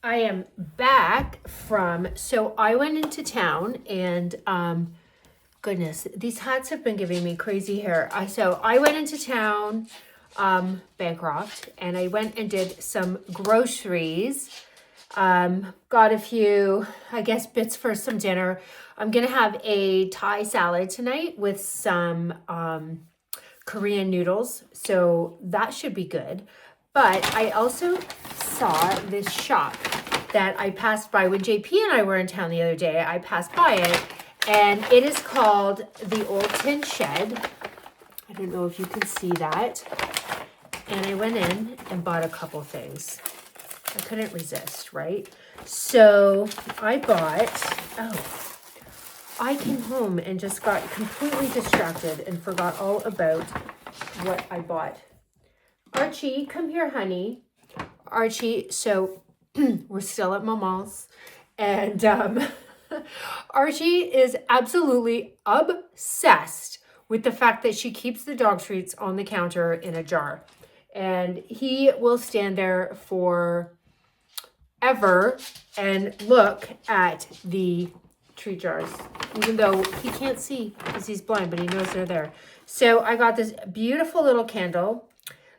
I am back so I went into town and goodness, these hats have been giving me crazy hair. I went into town, Bancroft, and I went and did some groceries. Got a few, I guess, bits for some dinner. I'm gonna have a Thai salad tonight with some Korean noodles, so that should be good. But I also saw this shop that I passed by when JP and I were in town the other day. I passed by it, and it is called the Old Tin Shed. I don't know if you can see that. And I went in and bought a couple things. I couldn't resist, right? So I came home and just got completely distracted and forgot all about what I bought. Archie, come here, honey. Archie, so we're still at Mama's, and Archie is absolutely obsessed with the fact that she keeps the dog treats on the counter in a jar. And he will stand there for ever and look at the treat jars, even though he can't see because he's blind, but he knows they're there. So I got this beautiful little candle,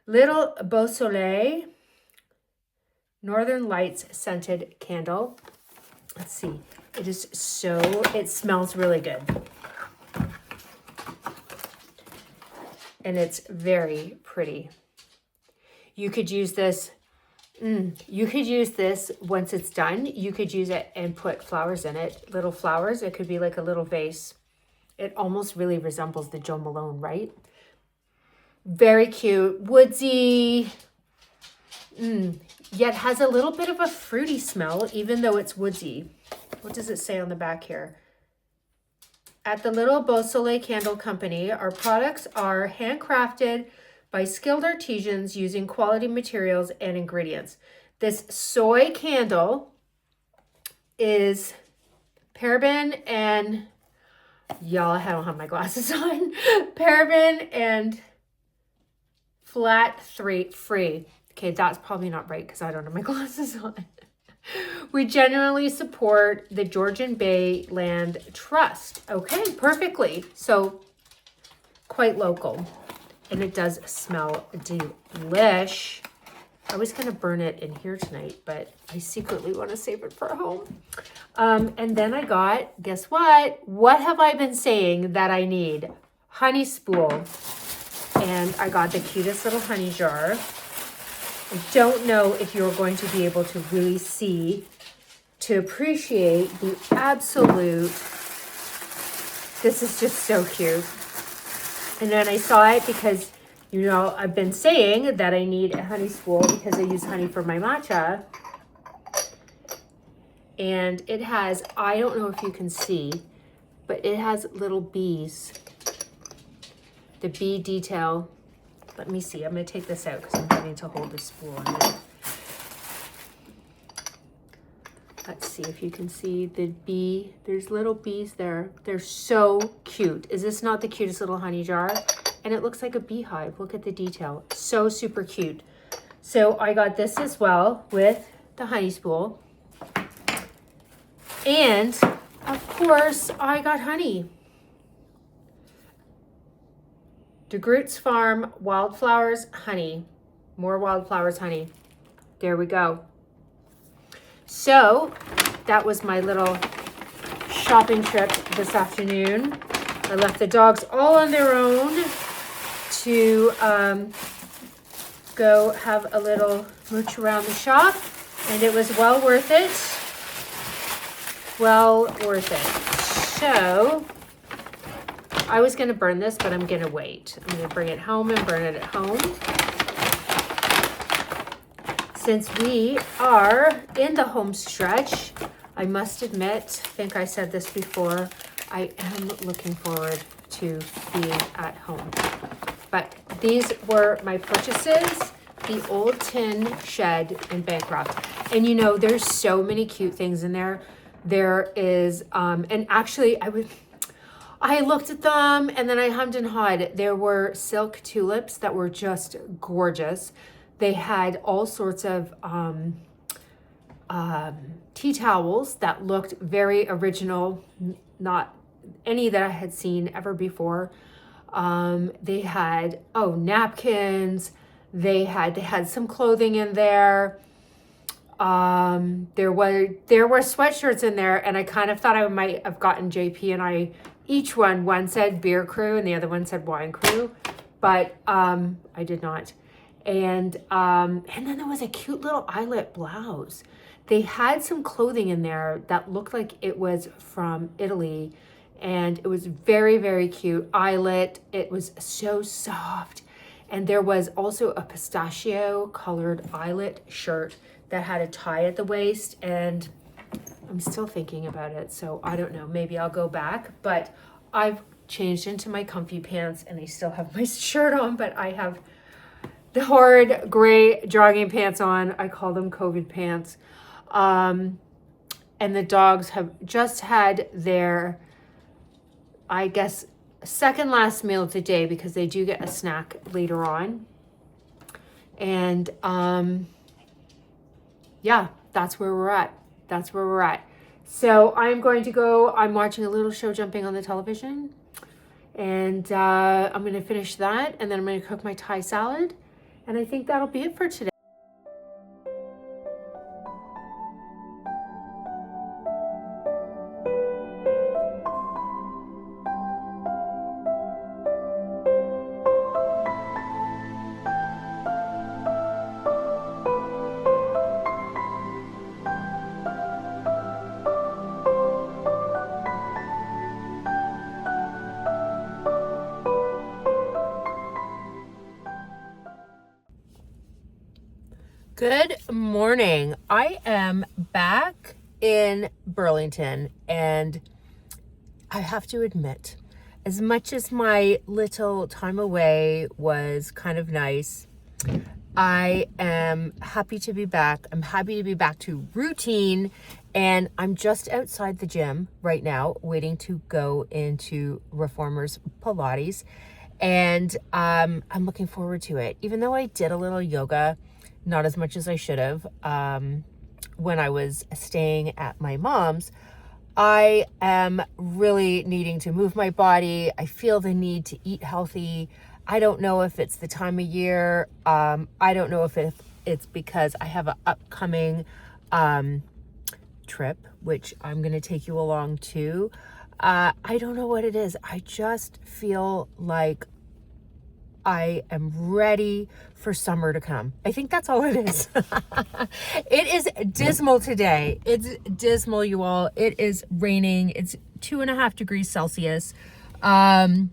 little Beau Soleil Northern Lights scented candle. Let's see. It smells really good. And it's very pretty. You could use this. You could use this once it's done. You could use it and put flowers in it. Little flowers. It could be like a little vase. It almost really resembles the Jo Malone, right? Very cute. Woodsy. Yet has a little bit of a fruity smell, even though it's woodsy. What does it say on the back here? At the Little Beau Soleil Candle Company, our products are handcrafted by skilled artisans using quality materials and ingredients. This soy candle is paraben and, y'all, I don't have my glasses on, paraben and flat free. Okay, that's probably not right because I don't have my glasses on. We generally support the Georgian Bay Land Trust. Okay, perfectly. So quite local. And it does smell delish. I was going to burn it in here tonight, but I secretly want to save it for home. And then I got, guess what? What have I been saying that I need? Honey spool. And I got the cutest little honey jar. I don't know if you're going to be able to really see, to appreciate the absolute, this is just so cute. And then I saw it because, you know, I've been saying that I need a honey spool because I use honey for my matcha. And it has, I don't know if you can see, but it has little bees. The bee detail. Let me see. I'm going to take this out because I'm having to hold the spool on it. Let's see if you can see the bee. There's little bees there. They're so cute. Is this not the cutest little honey jar? And it looks like a beehive. Look at the detail. So super cute. So I got this as well with the honey spool. And of course I got honey. DeGroote's Farm Wildflowers Honey. More wildflowers honey. There we go. So that was my little shopping trip this afternoon. I left the dogs all on their own to go have a little mooch around the shop, and it was well worth it. Well worth it. So I was going to burn this, but I'm going to wait. I'm going to bring it home and burn it at home. Since we are in the home stretch, I must admit, I think I said this before, I am looking forward to being at home. But these were my purchases, the Old Tin Shed in Bancroft. And you know, there's so many cute things in there. There is, and actually I looked at them and then I hummed and hawed. There were silk tulips that were just gorgeous. They had all sorts of tea towels that looked very original, not any that I had seen ever before. They had, napkins. They had some clothing in there. There were sweatshirts in there, and I kind of thought I might have gotten JP and I each one said beer crew and the other one said wine crew, but I did not. And then there was a cute little eyelet blouse. They had some clothing in there that looked like it was from Italy, and it was very, very cute. Eyelet, it was so soft. And there was also a pistachio colored eyelet shirt that had a tie at the waist, and I'm still thinking about it, so I don't know, maybe I'll go back, but I've changed into my comfy pants and I still have my shirt on, but I have the hard gray jogging pants on. I call them COVID pants. And the dogs have just had their, I guess, second last meal of the day, because they do get a snack later on. And yeah, that's where we're at. So I'm going to go, I'm watching a little show jumping on the television, and I'm going to finish that, and then I'm going to cook my Thai salad, and I think that'll be it for today. Good morning. I am back in Burlington, and I have to admit, as much as my little time away was kind of nice, I am happy to be back. I'm happy to be back to routine, and I'm just outside the gym right now waiting to go into Reformers Pilates, and I'm looking forward to it. Even though I did a little yoga, not as much as I should have, when I was staying at my mom's, I am really needing to move my body. I feel the need to eat healthy. I don't know if it's the time of year. I don't know if it's because I have an upcoming trip, which I'm going to take you along to. I don't know what it is. I just feel like I am ready for summer to come. I think that's all it is. It is dismal today. It's dismal, you all. It is raining. It's 2.5 degrees Celsius. But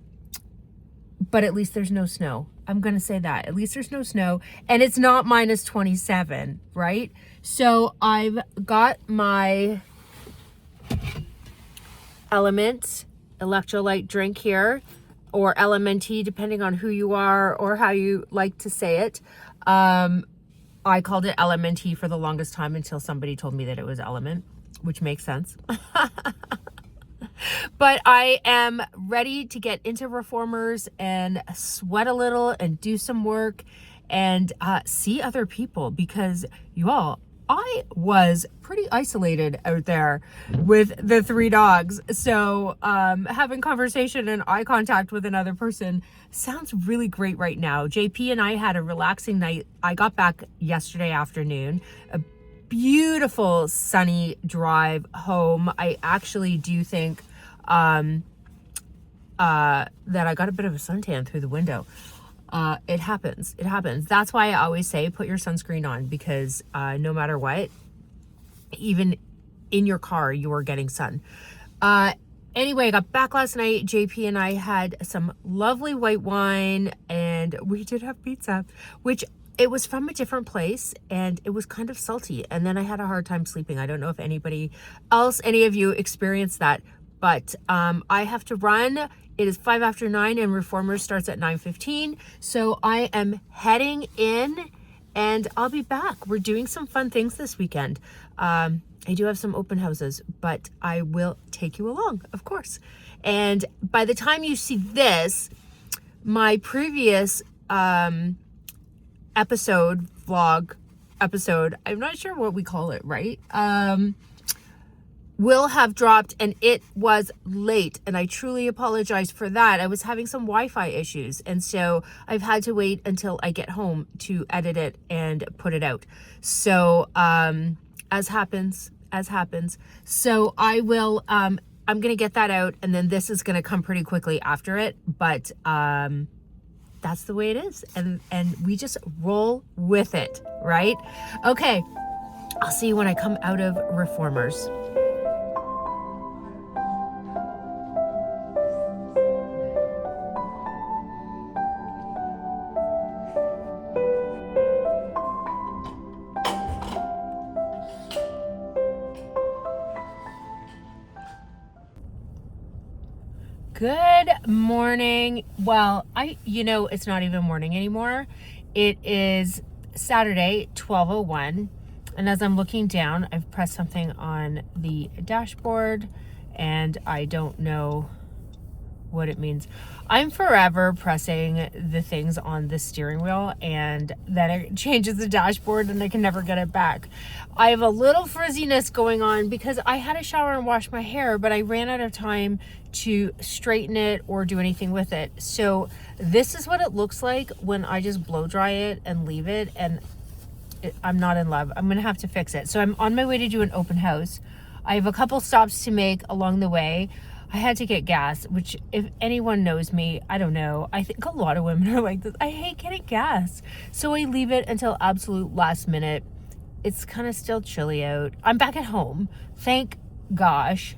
at least there's no snow. I'm going to say that. At least there's no snow. And it's not minus 27, right? So I've got my Element electrolyte drink here, or LMNT, depending on who you are or how you like to say it. I called it LMNT for the longest time until somebody told me that it was Element, which makes sense. But I am ready to get into Reformers and sweat a little and do some work and see other people, because you all, I was pretty isolated out there with the 3 dogs. So having conversation and eye contact with another person sounds really great right now. JP and I had a relaxing night. I got back yesterday afternoon, a beautiful sunny drive home. I actually do think that I got a bit of a suntan through the window. It happens. That's why I always say put your sunscreen on, because no matter what, even in your car, you are getting sun. Anyway, I got back last night. JP and I had some lovely white wine, and we did have pizza, which it was from a different place, and it was kind of salty. And then I had a hard time sleeping. I don't know if any of you experienced that, but I have to run. It is 5 after 9 and Reformers starts at 9:15. So I am heading in, and I'll be back. We're doing some fun things this weekend. I do have some open houses, but I will take you along, of course. And by the time you see this, my previous episode vlog episode, I'm not sure what we call it, right? Will have dropped, and it was late, and I truly apologize for that. I was having some Wi-Fi issues, and so I've had to wait until I get home to edit it and put it out. So as happens. So I will I'm gonna get that out, and then this is gonna come pretty quickly after it, but that's the way it is, and we just roll with it, right? Okay, I'll see you when I come out of Reformers. Good morning. Well, it's not even morning anymore. It is Saturday, 12:01. And as I'm looking down, I've pressed something on the dashboard and I don't know what it means. I'm forever pressing the things on the steering wheel, and then it changes the dashboard and I can never get it back. I have a little frizziness going on because I had a shower and washed my hair, but I ran out of time to straighten it or do anything with it. So this is what it looks like when I just blow dry it and leave it, and I'm not in love. I'm gonna have to fix it. So I'm on my way to do an open house. I have a couple stops to make along the way. I had to get gas, which if anyone knows me, I don't know. I think a lot of women are like this. I hate getting gas. So I leave it until absolute last minute. It's kind of still chilly out. I'm back at home. Thank gosh.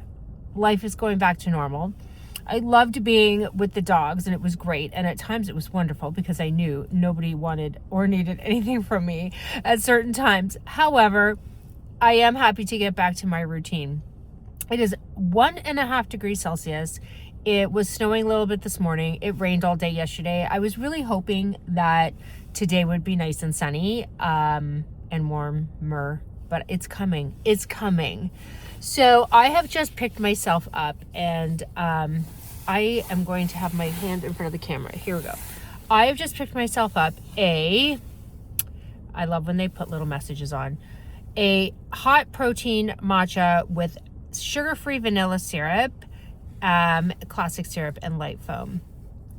Life is going back to normal. I loved being with the dogs, and it was great. And at times it was wonderful because I knew nobody wanted or needed anything from me at certain times. However, I am happy to get back to my routine. It is 1.5 degrees Celsius. It was snowing a little bit this morning. It rained all day yesterday. I was really hoping that today would be nice and sunny and warmer, but it's coming. It's coming. So I have just picked myself up, and I am going to have my hand in front of the camera. Here we go. I have just picked myself up I love when they put little messages on, a hot protein matcha with sugar-free vanilla syrup, classic syrup, and light foam.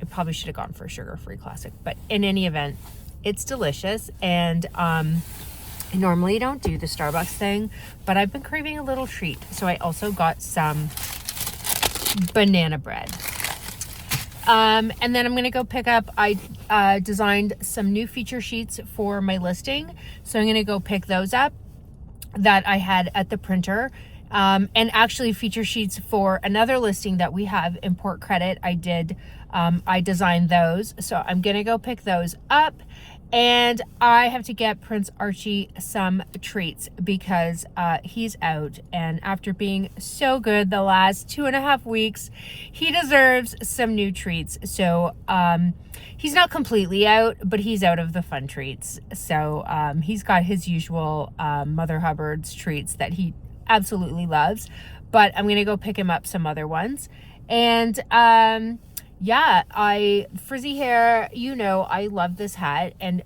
I probably should have gone for a sugar-free classic, but in any event, it's delicious. And I normally don't do the Starbucks thing, but I've been craving a little treat. So I also got some banana bread. And then I'm gonna go pick up, I designed some new feature sheets for my listing. So I'm gonna go pick those up that I had at the printer. And actually feature sheets for another listing that we have in Port Credit. I designed those. So I'm going to go pick those up, and I have to get Prince Archie some treats because he's out, and after being so good the last 2.5 weeks, he deserves some new treats. So he's not completely out, but he's out of the fun treats. So he's got his usual Mother Hubbard's treats that he absolutely loves, but I'm gonna go pick him up some other ones. And frizzy hair, I love this hat, and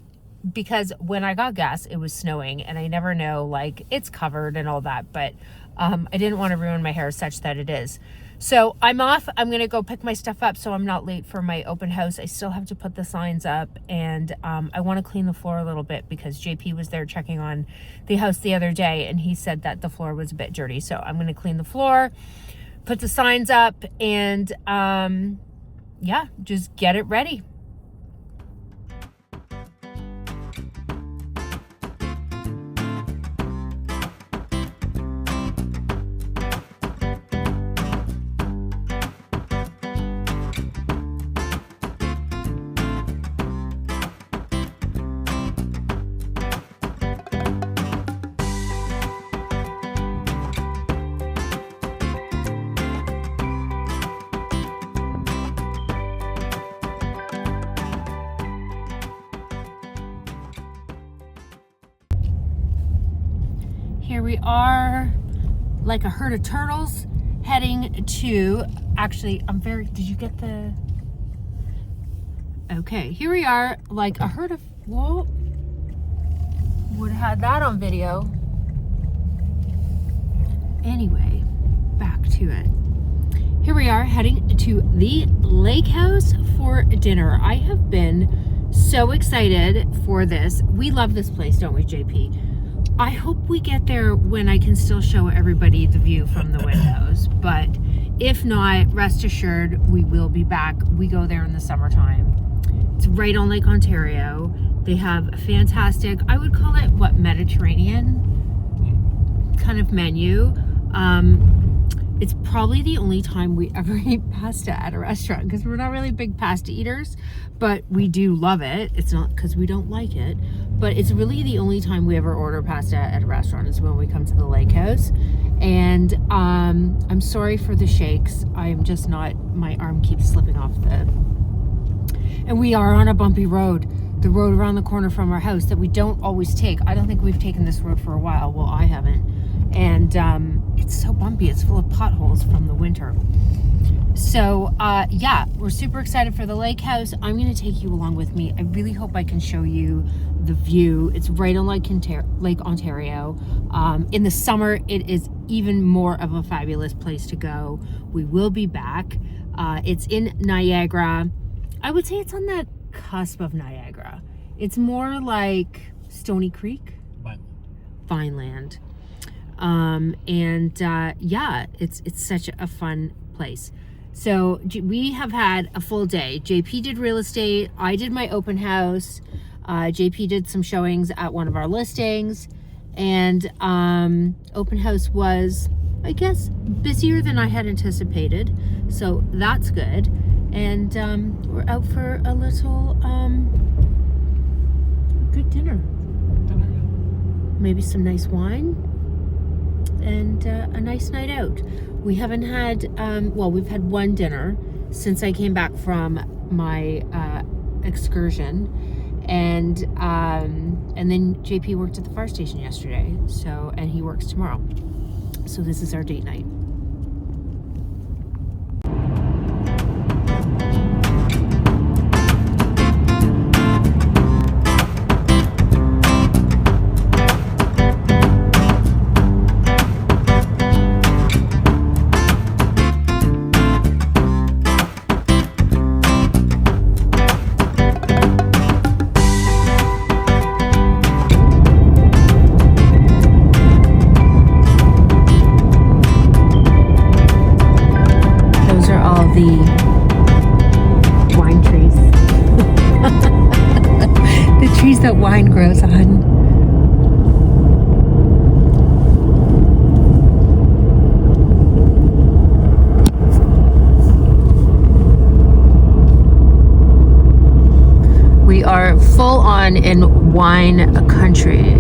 because when I got gas it was snowing, and I never know, like, it's covered and all that, but I didn't want to ruin my hair such that it is. So I'm off. I'm gonna go pick my stuff up so I'm not late for my open house. I still have to put the signs up, and I want to clean the floor a little bit because JP was there checking on the house the other day, and he said that the floor was a bit dirty. So I'm gonna clean the floor, put the signs up, and just get it ready. Here we are, like a herd of turtles, heading to, did you get the, okay, here we are, like a herd of, whoa, Would have had that on video. Anyway, back to it. Here we are heading to the lake house for dinner. I have been so excited for this. We love this place, don't we, JP? I hope we get there when I can still show everybody the view from the windows. But if not, rest assured, we will be back. We go there in the summertime. It's right on Lake Ontario. They have a fantastic, I would call it, what, Mediterranean kind of menu. It's probably the only time we ever eat pasta at a restaurant because we're not really big pasta eaters, but we do love it. It's not because we don't like it, but it's really the only time we ever order pasta at a restaurant is when we come to the lake house. And I'm sorry for the shakes. I'm just not, my arm keeps slipping off and we are on a bumpy road. The road around the corner from our house that we don't always take. I don't think we've taken this road for a while. Well, I haven't. And it's so bumpy. It's full of potholes from the winter. So yeah, we're super excited for the lake house. I'm going to take you along with me. I really hope I can show you the view. It's right on Lake Ontario. In the summer, it is even more of a fabulous place to go. We will be back. It's in Niagara. I would say it's on the cusp of Niagara. It's more like Stony Creek, Vineland. Yeah, it's such a fun place. So we have had a full day. JP did real estate. I did my open house. JP did some showings at one of our listings, and open house was, I guess, busier than I had anticipated. So that's good. And we're out for a little good dinner. Maybe some nice wine and a nice night out. We haven't had, well, we've had one dinner since I came back from my excursion, and then JP worked at the fire station yesterday, so, and he works tomorrow. So this is our date night. That wine grows on. We are full on in wine country.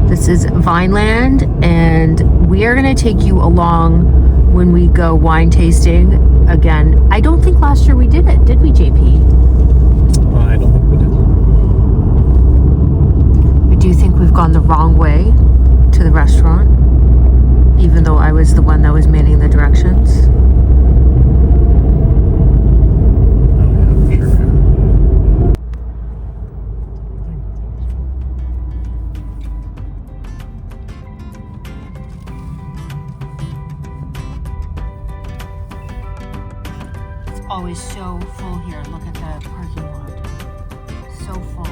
This is Vineland, and we are going to take you along when we go wine tasting again. I don't think last year we did it, did we, JP? I don't think we did. Do you think we've gone the wrong way to the restaurant, even though I was the one that was manning the directions? Oh yeah, for sure. It's always so full here. Look at the parking lot. So full.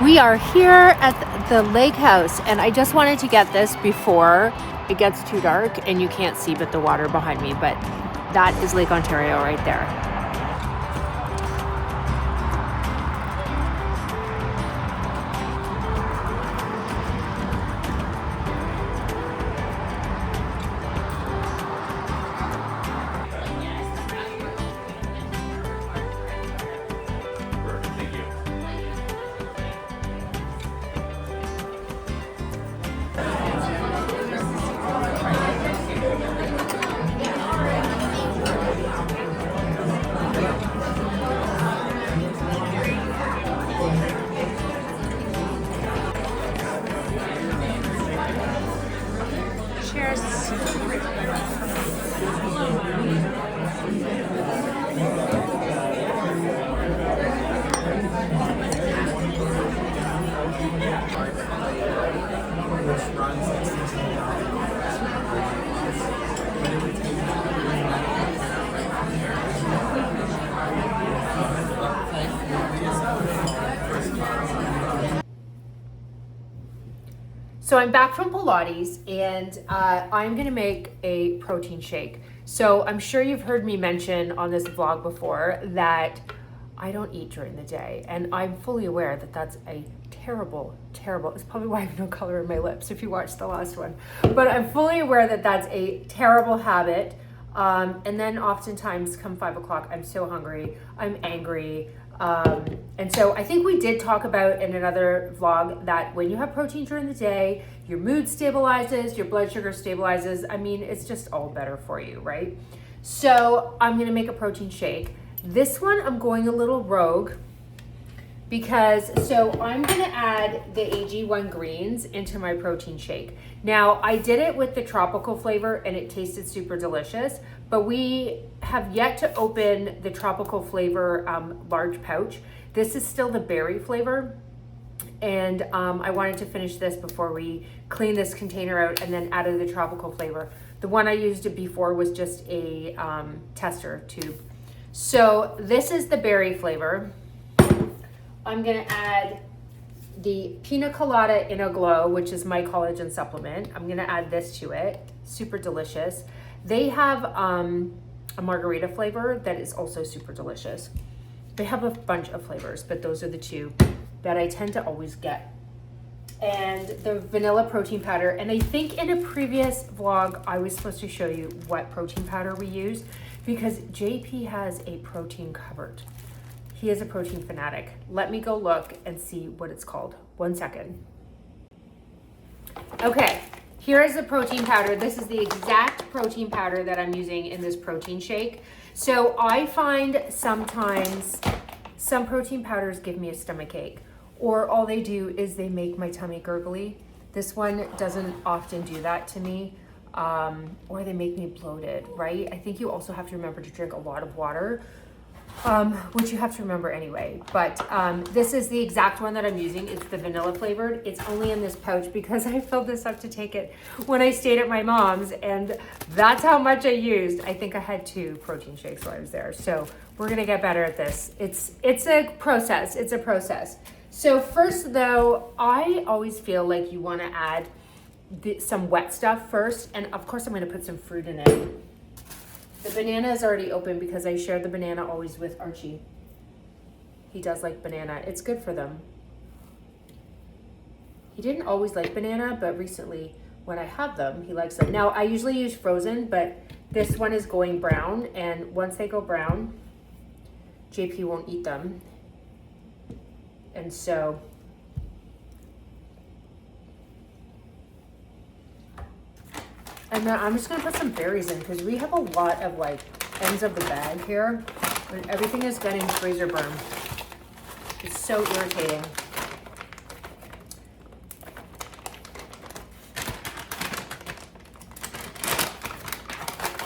We are here at the lake house, and I just wanted to get this before it gets too dark and you can't see but the water behind me, but that is Lake Ontario right there. Cheers. So I'm back from Pilates and I'm gonna make a protein shake. So I'm sure you've heard me mention on this vlog before that I don't eat during the day, and I'm fully aware that that's a terrible, it's probably why I have no color in my lips if you watched the last one, but I'm fully aware that that's a terrible habit. And then oftentimes come 5 o'clock, I'm so hungry, I'm angry. And so I think we did talk about in another vlog that when you have protein during the day, your mood stabilizes, your blood sugar stabilizes. I mean, it's just all better for you, right? So I'm gonna make a protein shake. This one, I'm going a little rogue because, so I'm gonna add the AG1 greens into my protein shake. Now, I did it with the tropical flavor and it tasted super delicious, but we have yet to open the tropical flavor large pouch. This is still the berry flavor. And I wanted to finish this before we clean this container out and then added the tropical flavor. The one I used before was just a tester tube. So this is the berry flavor. I'm gonna add the Pina Colada in a Glow, which is my collagen supplement. I'm gonna add this to it, super delicious. They have a margarita flavor that is also super delicious. They have a bunch of flavors, but those are the two that I tend to always get. And the vanilla protein powder. And I think in a previous vlog, I was supposed to show you what protein powder we use because JP has a protein cupboard. He is a protein fanatic. Let me go look and see what it's called. 1 second. Okay, here is the protein powder. This is the exact protein powder that I'm using in this protein shake. So I find sometimes some protein powders give me a stomach ache, or all they do is they make my tummy gurgly. This one doesn't often do that to me, or they make me bloated, right? I think you also have to remember to drink a lot of water, which you have to remember anyway. But this is the exact one that I'm using. It's the vanilla flavored. It's only in this pouch because I filled this up to take it when I stayed at my mom's, and that's how much I used. I think I had 2 protein shakes while I was there. So we're gonna get better at this. It's a process. It's a process. So first though, I always feel like you wanna add some wet stuff first. And of course I'm gonna put some fruit in it. The banana is already open because I share the banana always with Archie. He does like banana. It's good for them. He didn't always like banana, but recently when I have them, he likes them. Now I usually use frozen, but this one is going brown, and once they go brown, JP won't eat them. And so and then I'm just gonna put some berries in because we have a lot of like ends of the bag here and everything is getting freezer burn. It's so irritating.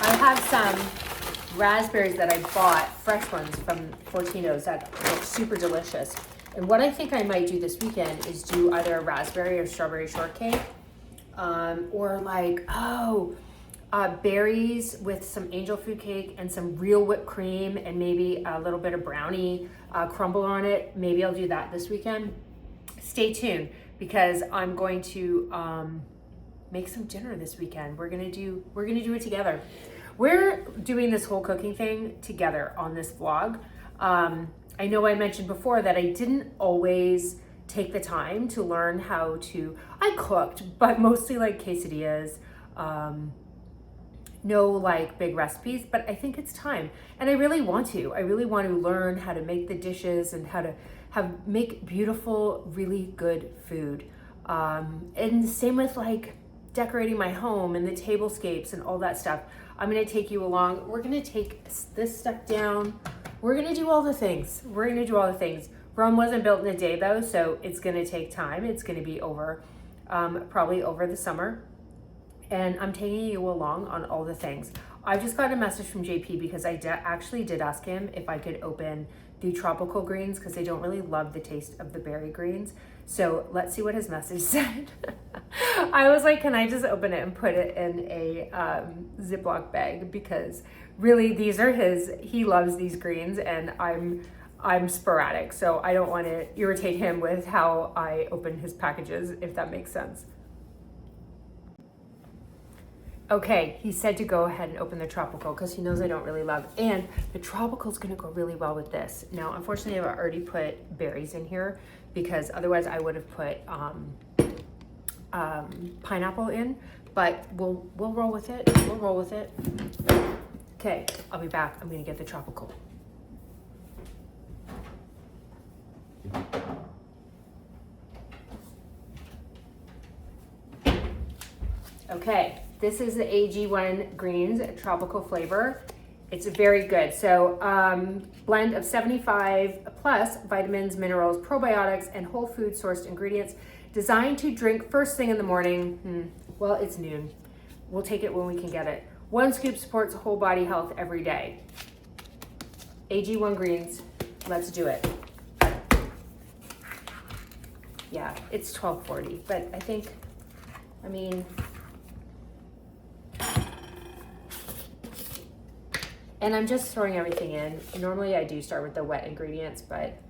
I have some raspberries that I bought, fresh ones from Fortino's that look super delicious. And what I think I might do this weekend is do either a raspberry or strawberry shortcake. Or like, berries with some angel food cake and some real whipped cream and maybe a little bit of brownie crumble on it. Maybe I'll do that this weekend. Stay tuned because I'm going to make some dinner this weekend. We're gonna do it together. We're doing this whole cooking thing together on this vlog. I know I mentioned before that I didn't always take the time to learn how to, I cooked, but mostly like quesadillas, no like big recipes, but I think it's time. And I really want to learn how to make the dishes and how to make beautiful, really good food. And same with like decorating my home and the tablescapes and all that stuff. I'm gonna take you along. We're gonna take this stuff down. We're gonna do all the things. Rome wasn't built in a day though, so it's gonna take time. It's gonna be over, probably over the summer. and I'm taking you along on all the things. I just got a message from JP because I actually did ask him if I could open the tropical greens because they don't really love the taste of the berry greens. So let's see what his message said. I was like, can I just open it and put it in a Ziploc bag? Because really these are his, he loves these greens and I'm sporadic. So I don't want to irritate him with how I open his packages, if that makes sense. Okay, he said to go ahead and open the tropical because he knows I don't really love, and the tropical is going to go really well with this. Now, unfortunately, I've already put berries in here because otherwise I would have put pineapple in, but we'll roll with it. We'll roll with it. Okay, I'll be back. I'm going to get the tropical. Okay. This is the AG1 Greens tropical flavor. It's very good. So blend of 75 plus vitamins, minerals, probiotics, and whole food sourced ingredients designed to drink first thing in the morning. Well, it's noon. We'll take it when we can get it. 1 scoop supports whole body health every day. AG1 Greens, let's do it. Yeah, it's $12.40, but I mean, and I'm just throwing everything in. Normally I do start with the wet ingredients, but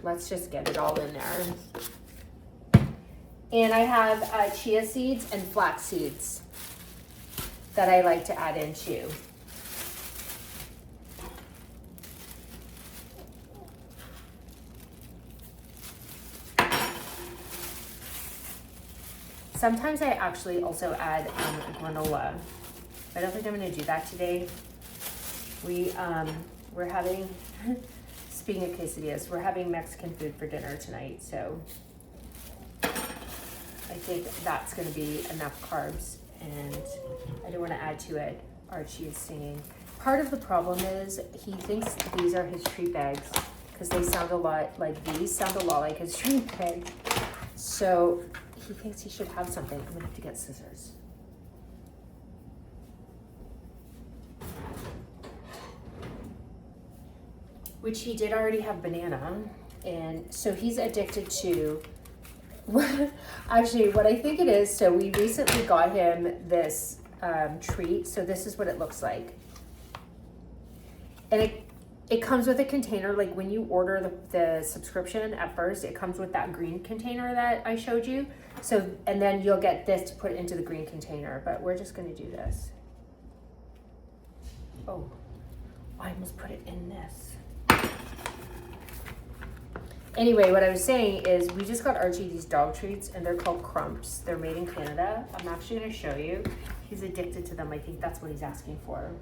let's just get it all in there. And I have chia seeds and flax seeds that I like to add in too. Sometimes I actually also add granola. I don't think I'm gonna do that today. We're having, speaking of quesadillas, we're having Mexican food for dinner tonight, so I think that's gonna be enough carbs, and I don't wanna add to it. Archie is singing. Part of the problem is he thinks these are his treat bags because they sound a lot like his treat bag. So he thinks he should have something. I'm gonna have to get scissors. Which he did already have banana, and so he's addicted to, actually what I think it is, so we recently got him this treat, so this is what it looks like. And it comes with a container, like when you order the subscription at first, it comes with that green container that I showed you. So, and then you'll get this to put into the green container, but we're just gonna do this. Oh, I almost put it in this. Anyway, what I was saying is we just got Archie these dog treats and they're called Crumps. They're made in Canada. I'm actually gonna show you. He's addicted to them. I think that's what he's asking for.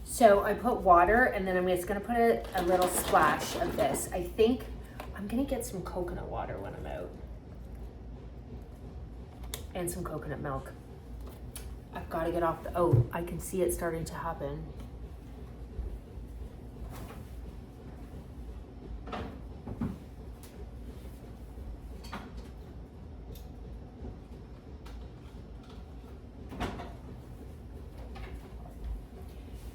So I put water and then I'm just gonna put a little splash of this. I think I'm gonna get some coconut water when I'm out. And some coconut milk. I've gotta get off the, oh, I can see it starting to happen.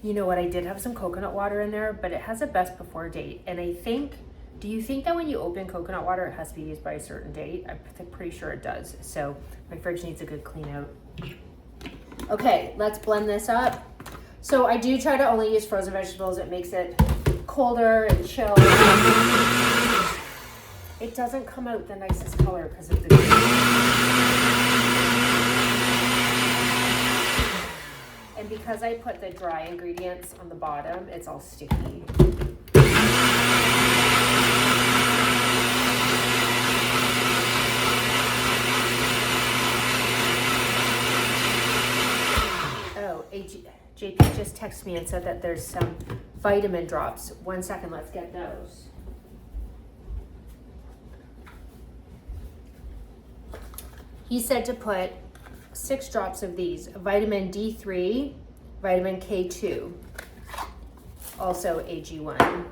You know what, I did have some coconut water in there, but it has a best before date. And I think, do you think that when you open coconut water, it has to be used by a certain date? I'm pretty sure it does. So my fridge needs a good clean out. Okay, let's blend this up. So I do try to only use frozen vegetables. It makes it colder and chill. It doesn't come out the nicest color because of the and because I put the dry ingredients on the bottom, it's all sticky. Oh, JP just texted me and said that there's some vitamin drops. 1 second, let's get those. He said to put 6 drops of these, vitamin D3, vitamin K2, also AG1.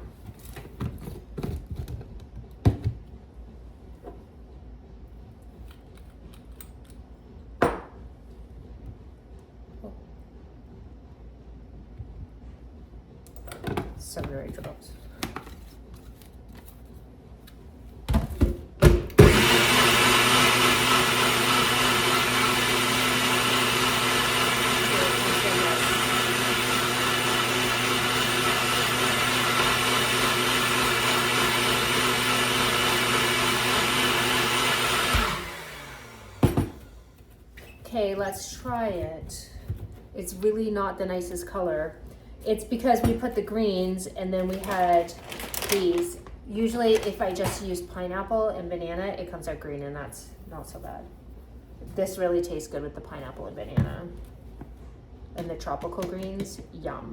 Seven or 8 drops. Okay, let's try it. It's really not the nicest color. It's because we put the greens and then we had these. Usually if I just use pineapple and banana, it comes out green, and that's not so bad. This really tastes good with the pineapple and banana. And the tropical greens, yum.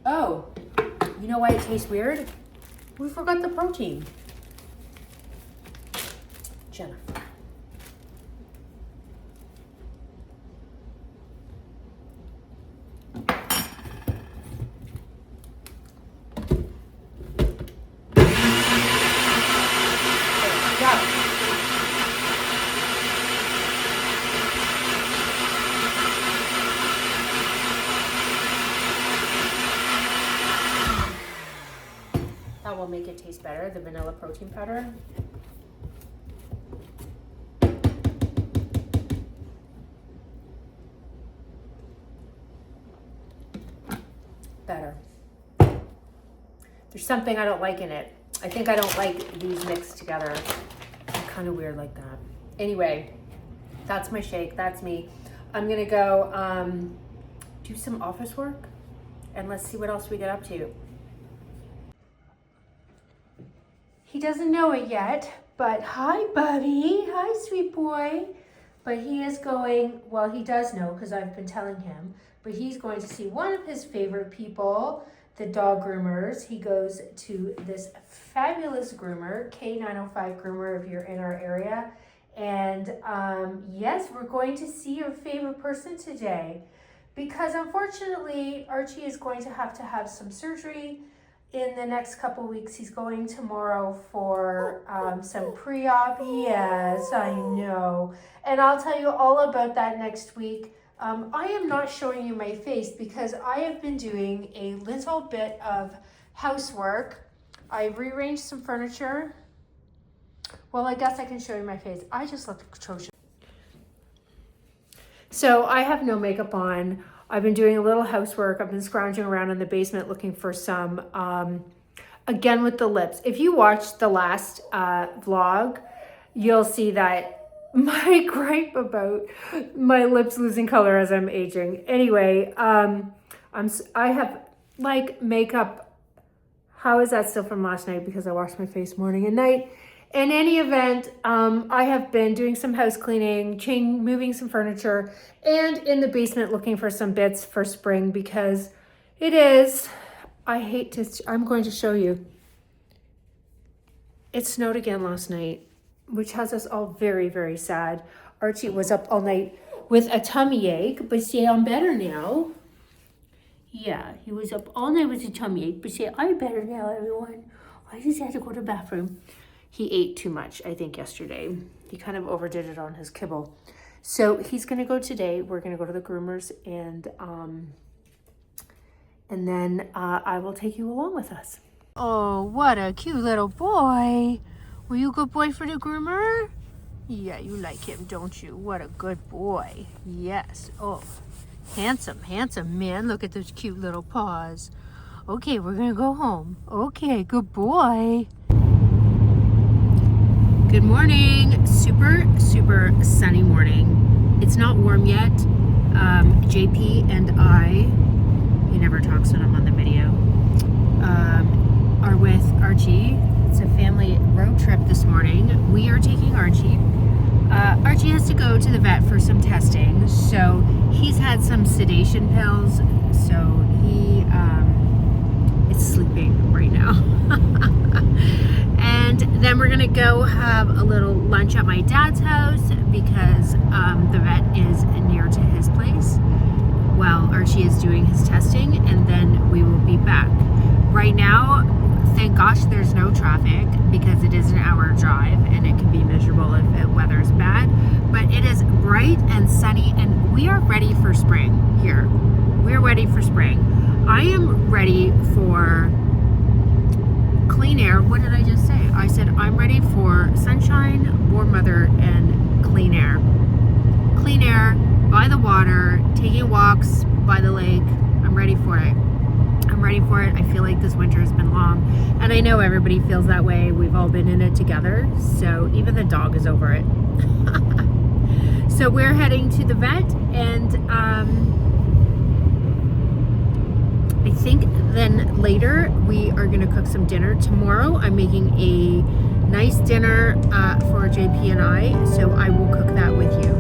Oh, you know why it tastes weird? We forgot the protein. Jennifer. That will make it taste better, the vanilla protein powder. Better. There's something I don't like in it. I think I don't like these mixed together. I'm kind of weird like that. Anyway, that's my shake. That's me. I'm gonna go do some office work, and let's see what else we get up to. He doesn't know it yet, but hi, buddy. Hi, sweet boy. But he is going, well, he does know because I've been telling him, but he's going to see one of his favorite people, the dog groomers. He goes to this fabulous groomer, K905 Groomer, if you're in our area. And yes, we're going to see your favorite person today, because unfortunately, Archie is going to have some surgery in the next couple weeks. He's going tomorrow for some pre-op. Yes, I know. And I'll tell you all about that next week. I am not showing you my face because I have been doing a little bit of housework. I rearranged some furniture. Well, I guess I can show you my face. I just look atrocious. So I have no makeup on. I've been doing a little housework. I've been scrounging around in the basement looking for some, again with the lips. If you watched the last vlog, you'll see that my gripe about my lips losing color as I'm aging. Anyway, I have like makeup. How is that still from last night? Because I washed my face morning and night. In any event, I have been doing some house cleaning, moving some furniture, and in the basement looking for some bits for spring because it is, I'm going to show you. It snowed again last night, which has us all very, very sad. Archie was up all night with a tummy ache, but see, I'm better now. Yeah, he was up all night with a tummy ache, but see, I'm better now, everyone. I just had to go to the bathroom. He ate too much, I think, yesterday. He kind of overdid it on his kibble. So he's gonna go today. We're gonna go to the groomers, and then I will take you along with us. Oh, what a cute little boy. Were you a good boy for the groomer? Yeah, you like him, don't you? What a good boy. Yes. Oh, handsome, handsome man. Look at those cute little paws. Okay, we're gonna go home. Okay, good boy. Good morning. Super, super sunny morning. It's not warm yet. JP and I, he never talks when I'm on the video, are with Archie. It's a family road trip this morning. We are taking Archie. Archie has to go to the vet for some testing. So he's had some sedation pills. So he It's sleeping right now. And then we're gonna go have a little lunch at my dad's house because the vet is near to his place while Archie is doing his testing, and then we will be back. Right now, thank gosh there's no traffic because it is an hour drive and it can be miserable if the weather is bad, but it is bright and sunny and we are ready for spring here. We're ready for spring. I am ready for clean air. What did I just say? I said I'm ready for sunshine, warm weather, and clean air. Clean air by the water, taking walks by the lake. I'm ready for it. I'm ready for it. I feel like this winter has been long, and I know everybody feels that way. We've all been in it together, so even the dog is over it. So we're heading to the vet, and I think then later we are going to cook some dinner. Tomorrow I'm making a nice dinner for JP and I, so I will cook that with you.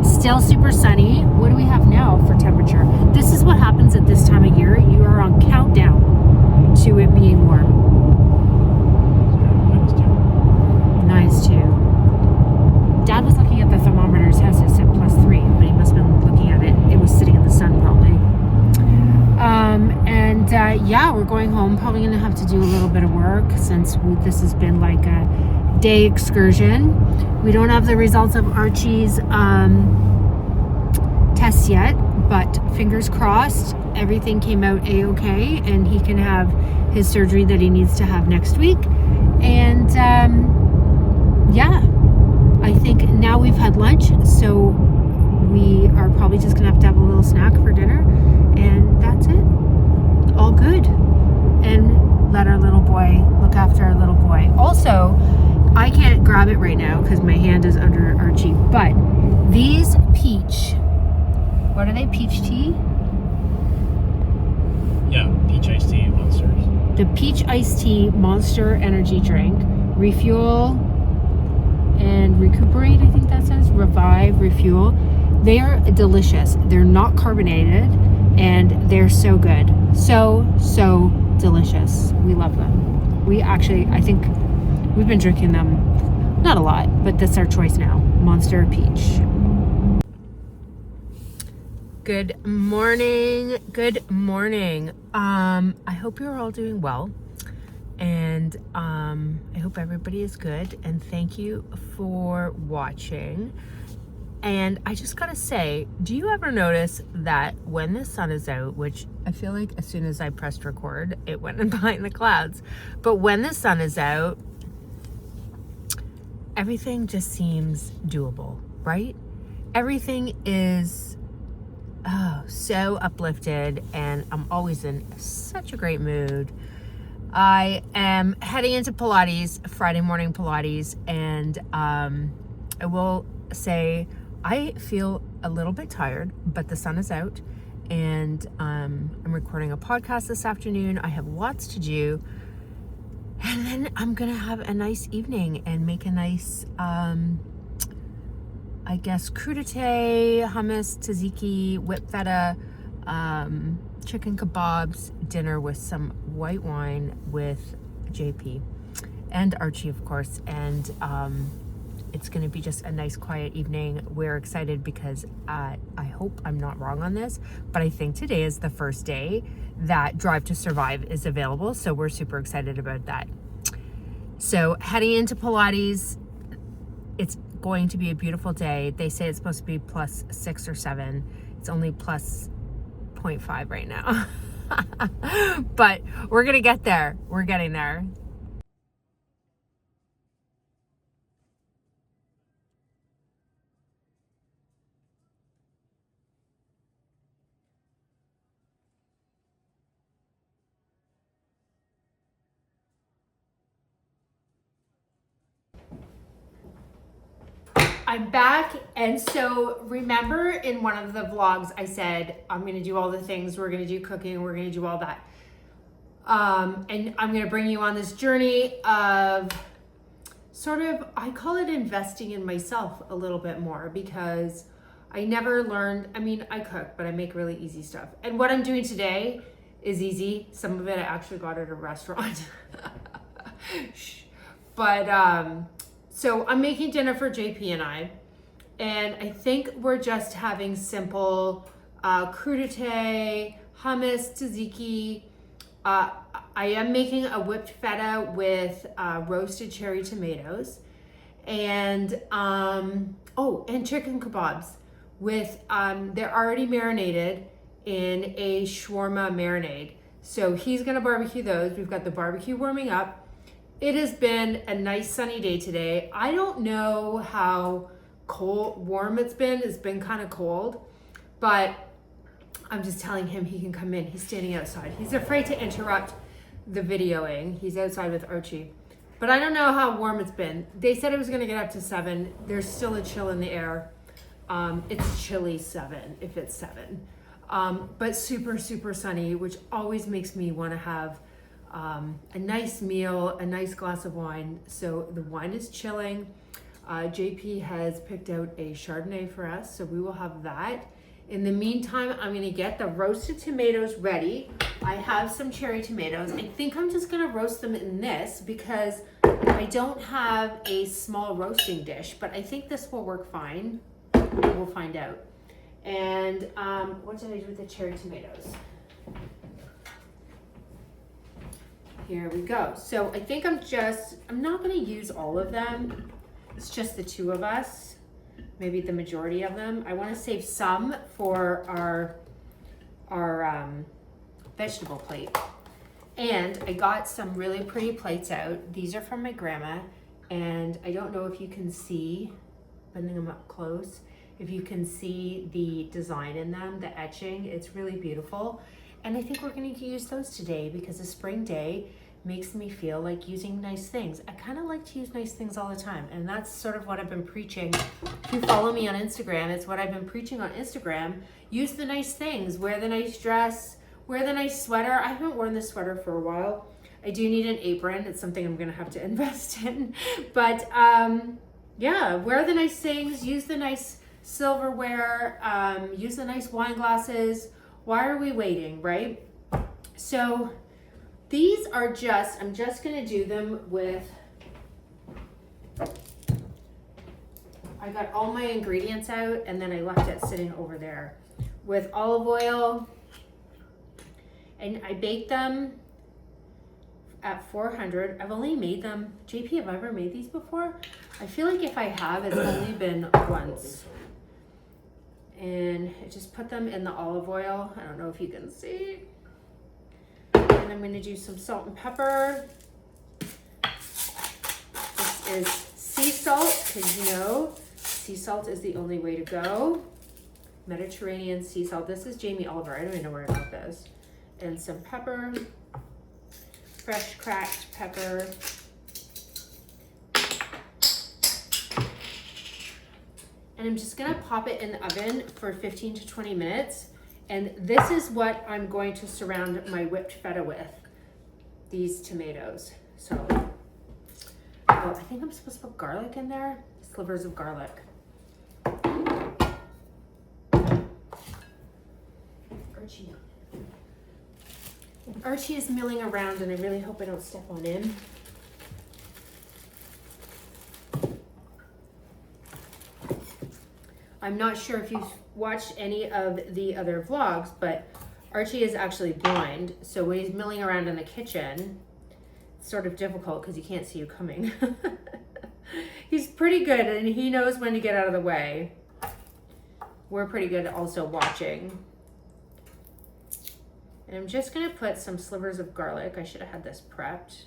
Still super sunny. What do we have now for temperature? This is what happens at this time of year. You are on countdown to it being warm. -2. Dad was looking at the thermometer. His house is at +3, but he must have been looking at it. It was sitting in the sun probably. Yeah, we're going home. Probably going to have to do a little bit of work since this has been like a day excursion. We don't have the results of Archie's tests yet, but fingers crossed everything came out a-okay and he can have his surgery that he needs to have next week. And yeah, I think now we've had lunch, so we are probably just gonna have to have a little snack for dinner, and that's it. All good. And let our little boy look after our little boy. Also, I can't grab it right now because my hand is under Archie, but these peach, what are they, peach tea? Yeah, peach iced tea monsters. The peach iced tea monster energy drink, refuel and recuperate, I think that says, revive, refuel. They are delicious. They're not carbonated and they're so good. So delicious. We love them. We actually, I think we've been drinking them, not a lot, but that's our choice now. Monster peach. Good morning. Good morning. I hope you're all doing well. And I hope everybody is good. And thank you for watching. And I just gotta say, do you ever notice that when the sun is out, which I feel like as soon as I pressed record, it went in behind the clouds. But when the sun is out, everything just seems doable, right? Everything is so uplifted, and I'm always in such a great mood. I am heading into Pilates, Friday morning Pilates, and I will say I feel a little bit tired, but the sun is out, and I'm recording a podcast this afternoon. I have lots to do, and then I'm gonna have a nice evening and make a nice, I guess, crudité, hummus, tzatziki, whipped feta, chicken kebabs, dinner with some white wine with JP and Archie, of course. And it's going to be just a nice, quiet evening. We're excited because I hope I'm not wrong on this, but I think today is the first day that Drive to Survive is available. So we're super excited about that. So heading into Pilates, it's going to be a beautiful day. They say it's supposed to be plus 6 or 7. It's only plus 0.5 right now. But we're gonna get there. We're getting there. I'm back, and so remember in one of the vlogs I said I'm going to do all the things, we're going to do cooking, we're going to do all that, and I'm going to bring you on this journey of sort of, I call it investing in myself a little bit more, because I never learned, I mean, I cook, but I make really easy stuff, and what I'm doing today is easy. Some of it I actually got at a restaurant. But so I'm making dinner for JP and I think we're just having simple crudité, hummus, tzatziki. I am making a whipped feta with roasted cherry tomatoes, and and chicken kebabs with they're already marinated in a shawarma marinade. So he's gonna barbecue those. We've got the barbecue warming up. It has been a nice sunny day today. I don't know how warm it's been. It's been kind of cold, but I'm just telling him he can come in. He's standing outside. He's afraid to interrupt the videoing. He's outside with Archie. But I don't know how warm it's been. They said it was gonna get up to 7. There's still a chill in the air. It's chilly 7 if it's 7. But super, super sunny, which always makes me wanna have a nice meal, a nice glass of wine. So the wine is chilling. JP has picked out a Chardonnay for us, so we will have that. In the meantime, I'm gonna get the roasted tomatoes ready. I have some cherry tomatoes. I think I'm just gonna roast them in this because I don't have a small roasting dish, but I think this will work fine. We'll find out. And what did I do with the cherry tomatoes? Here we go. So I think I'm not gonna use all of them. It's just the 2 of us, maybe the majority of them. I wanna save some for our vegetable plate. And I got some really pretty plates out. These are from my grandma, and I don't know if you can see, putting them up close, if you can see the design in them, the etching. It's really beautiful. And I think we're gonna use those today because a spring day makes me feel like using nice things. I kind of like to use nice things all the time, and that's sort of what I've been preaching. If you follow me on Instagram, it's what I've been preaching on Instagram. Use the nice things, wear the nice dress, wear the nice sweater. I haven't worn this sweater for a while. I do need an apron. It's something I'm gonna have to invest in. But yeah, wear the nice things, use the nice silverware, use the nice wine glasses. Why are we waiting, right? So these are I'm just gonna do them with, I got all my ingredients out and then I left it sitting over there with olive oil, and I baked them at 400. I've only made them, JP, have I ever made these before? I feel like if I have, it's only been once. And I just put them in the olive oil. I don't know if you can see. And I'm gonna do some salt and pepper. This is sea salt, because you know, sea salt is the only way to go. Mediterranean sea salt. This is Jamie Oliver. I don't even know where I got this. And some pepper, fresh cracked pepper. And I'm just gonna pop it in the oven for 15 to 20 minutes. And this is what I'm going to surround my whipped feta with, these tomatoes. So, oh, I think I'm supposed to put garlic in there, slivers of garlic. Archie is milling around and I really hope I don't step on him. I'm not sure if you've watched any of the other vlogs, but Archie is actually blind. So when he's milling around in the kitchen, it's sort of difficult because he can't see you coming. He's pretty good and he knows when to get out of the way. We're pretty good also watching. And I'm just gonna put some slivers of garlic. I should have had this prepped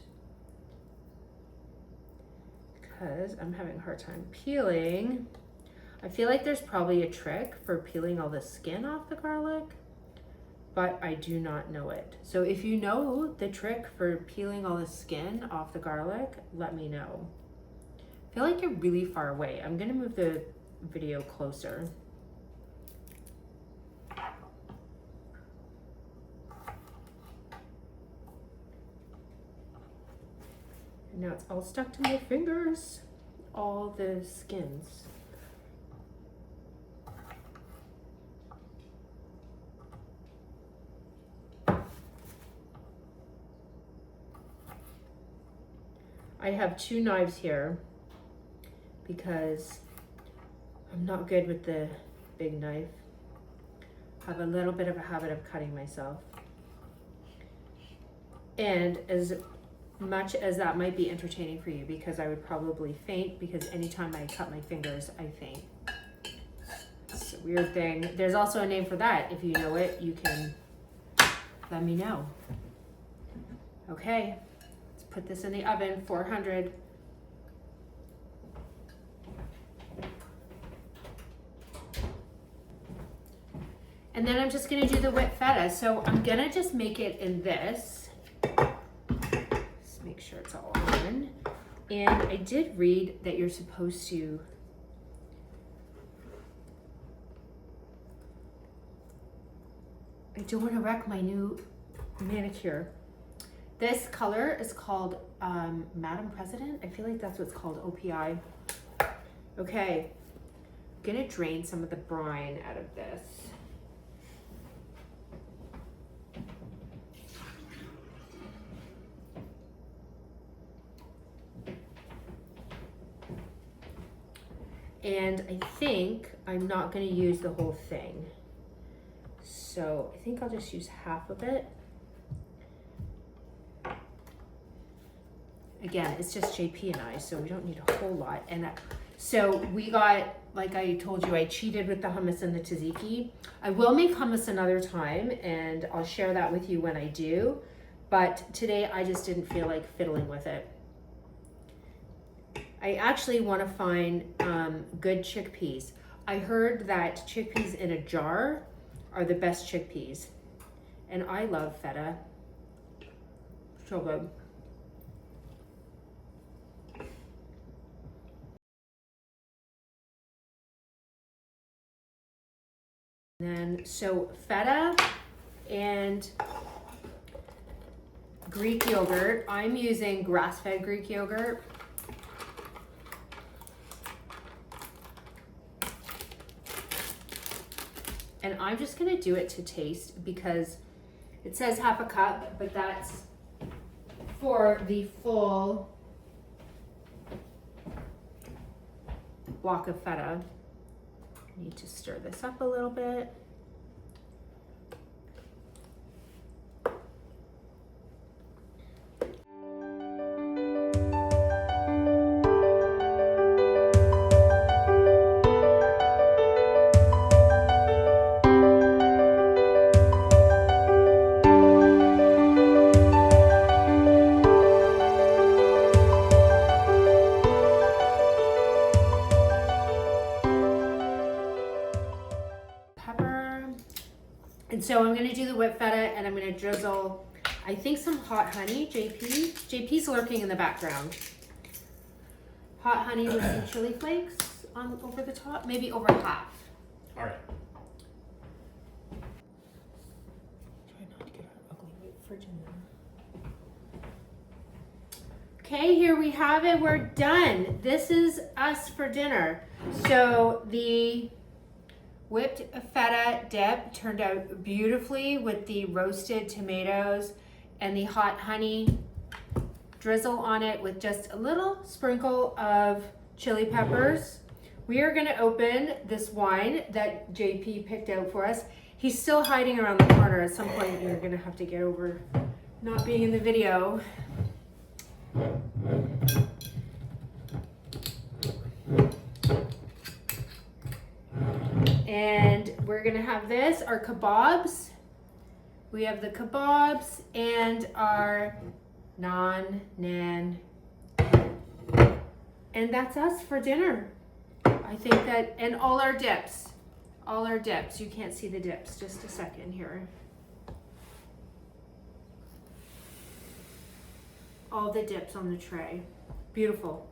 because I'm having a hard time peeling. I feel like there's probably a trick for peeling all the skin off the garlic, but I do not know it. So if you know the trick for peeling all the skin off the garlic, let me know. I feel like you're really far away. I'm gonna move the video closer. And now it's all stuck to my fingers, all the skins. I have 2 knives here because I'm not good with the big knife. I have a little bit of a habit of cutting myself. And as much as that might be entertaining for you, because I would probably faint, because anytime I cut my fingers, I faint. It's a weird thing. There's also a name for that. If you know it, you can let me know. Okay. Put this in the oven, 400. And then I'm just gonna do the whipped feta. So I'm gonna just make it in this. Just make sure it's all on. And I did read that you're supposed to I don't want to wreck my new manicure. This color is called Madam President. I feel like that's what's called, OPI. Okay, I'm gonna drain some of the brine out of this. And I think I'm not gonna use the whole thing. So I think I'll just use half of it. Again, it's just JP and I, so we don't need a whole lot. And so we got, like I told you, I cheated with the hummus and the tzatziki. I will make hummus another time, and I'll share that with you when I do. But today I just didn't feel like fiddling with it. I actually want to find good chickpeas. I heard that chickpeas in a jar are the best chickpeas. And I love feta. So good. And then, so feta and Greek yogurt. I'm using grass-fed Greek yogurt. And I'm just gonna do it to taste because it says half a cup, but that's for the full block of feta. Need to stir this up a little bit. And so I'm gonna do the whipped feta and I'm gonna drizzle, I think, some hot honey. JP's lurking in the background. Hot honey with some chili flakes on over the top, maybe over half. All right. Try not to get our ugly white fridge in there. Okay, here we have it. We're done. This is us for dinner. So the whipped feta dip turned out beautifully with the roasted tomatoes and the hot honey. Drizzle on it with just a little sprinkle of chili peppers. We are going to open this wine that JP picked out for us. He's still hiding around the corner. At some point, you're going to have to get over not being in the video. And we're going to have this, our kebabs. We have the kebabs and our naan. And that's us for dinner. I think that, and all our dips. All our dips. You can't see the dips. Just a second here. All the dips on the tray. Beautiful.